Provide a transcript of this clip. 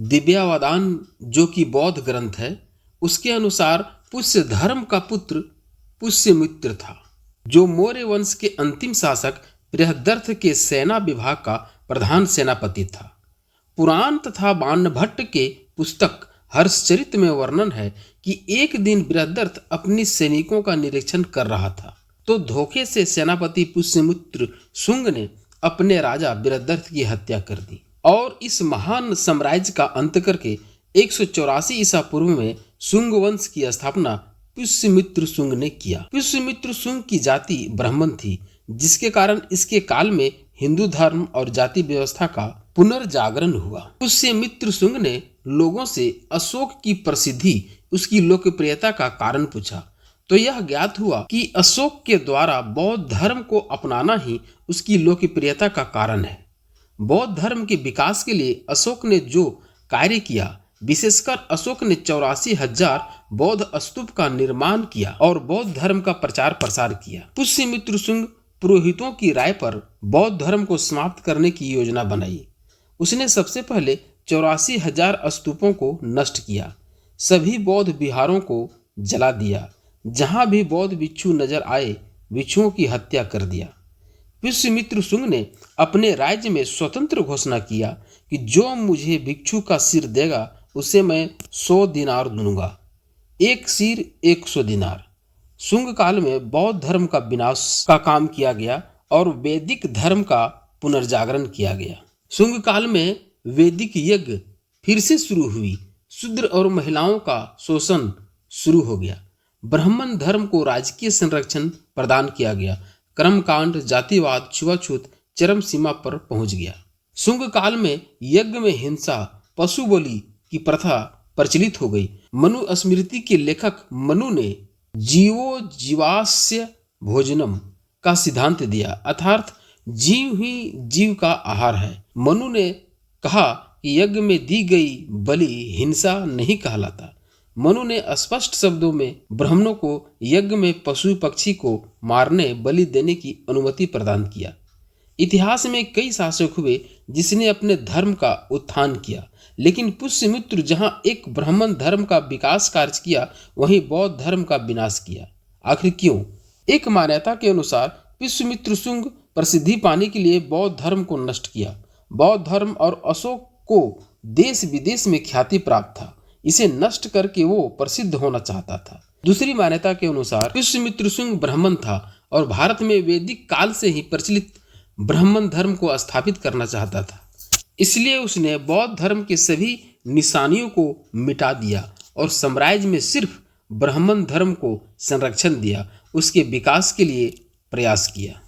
दिव्यावदान जो कि बौद्ध ग्रंथ है, उसके अनुसार पुष्य धर्म का पुत्र पुष्यमित्र था, जो मौर्य वंश के अंतिम शासक बृहद्रथ के सेना विभाग का प्रधान सेनापति था। पुराण तथा बाणभट्ट के पुस्तक हर्षचरित में वर्णन है कि एक दिन बृहद्रथ अपनी सैनिकों का निरीक्षण कर रहा था तो धोखे से सेनापति पुष्यमित्र शुंग ने अपने राजा बृहद्रथ की हत्या कर दी और इस महान साम्राज्य का अंत करके 184 ईसा पूर्व में शुंग वंश की स्थापना पुष्यमित्र शुंग ने किया। पुष्यमित्र शुंग की जाति ब्राह्मण थी, जिसके कारण इसके काल में हिंदू धर्म और जाति व्यवस्था का पुनर्जागरण हुआ। पुष्यमित्र शुंग ने लोगों से अशोक की प्रसिद्धि, उसकी लोकप्रियता का कारण पूछा तो यह ज्ञात हुआ कि अशोक के द्वारा बौद्ध धर्म को अपनाना ही उसकी लोकप्रियता का कारण है। बौद्ध धर्म के विकास के लिए अशोक ने जो कार्य किया, विशेषकर अशोक ने 84,000 बौद्ध स्तूप का निर्माण किया और बौद्ध धर्म का प्रचार प्रसार किया। पुष्यमित्र शुंग पुरोहितों की राय पर बौद्ध धर्म को समाप्त करने की योजना बनाई। उसने सबसे पहले 84,000 स्तूपों को नष्ट किया, सभी बौद्ध विहारों को जला दिया, जहां भी बौद्ध भिक्षु नजर आए भिक्षुओं की हत्या कर दिया। पुष्यमित्र शुंग ने अपने राज्य में स्वतंत्र घोषणा किया कि जो मुझे भिक्षु का सिर देगा उसे मैं 100 दिनार दूंगा, एक सिर 100 दिनार। शुंग काल में बौद्ध धर्म का विनाश का काम किया गया और वैदिक धर्म का पुनर्जागरण किया गया। शुंग काल में वैदिक यज्ञ फिर से शुरू हुई, शूद्र और महिलाओं का शोषण शुरू हो गया, ब्राह्मण धर्म को राजकीय संरक्षण प्रदान किया गया, कर्मकांड, जातिवाद, छुआछूत चरम सीमा पर पहुंच गया। शुंग काल में यज्ञ में हिंसा, पशु बलि की प्रथा प्रचलित हो गई। मनु स्मृति के लेखक मनु ने जीवो जीवास्य भोजनम का सिद्धांत दिया, अर्थात जीव ही जीव का आहार है। मनु ने कहा कि यज्ञ में दी गई बलि हिंसा नहीं कहलाता। मनु ने स्पष्ट शब्दों में ब्राह्मणों को यज्ञ में पशु पक्षी को मारने, बलि देने की अनुमति प्रदान किया। इतिहास में कई शासक हुए जिसने अपने धर्म का उत्थान किया, लेकिन पुष्यमित्र जहां एक ब्राह्मण धर्म का विकास कार्य किया, वहीं बौद्ध धर्म का विनाश किया। आखिर क्यों? एक मान्यता के अनुसार पुष्यमित्र शुंग प्रसिद्धि पाने के लिए बौद्ध धर्म को नष्ट किया। बौद्ध धर्म और अशोक को देश विदेश में ख्याति प्राप्त था, इसे नष्ट करके वो प्रसिद्ध होना चाहता था। दूसरी मान्यता के अनुसार पुष्यमित्र शुंग ब्राह्मण था और भारत में वैदिक काल से ही प्रचलित ब्राह्मण धर्म को स्थापित करना चाहता था, इसलिए उसने बौद्ध धर्म के सभी निशानियों को मिटा दिया और साम्राज्य में सिर्फ ब्राह्मण धर्म को संरक्षण दिया, उसके विकास के लिए प्रयास किया।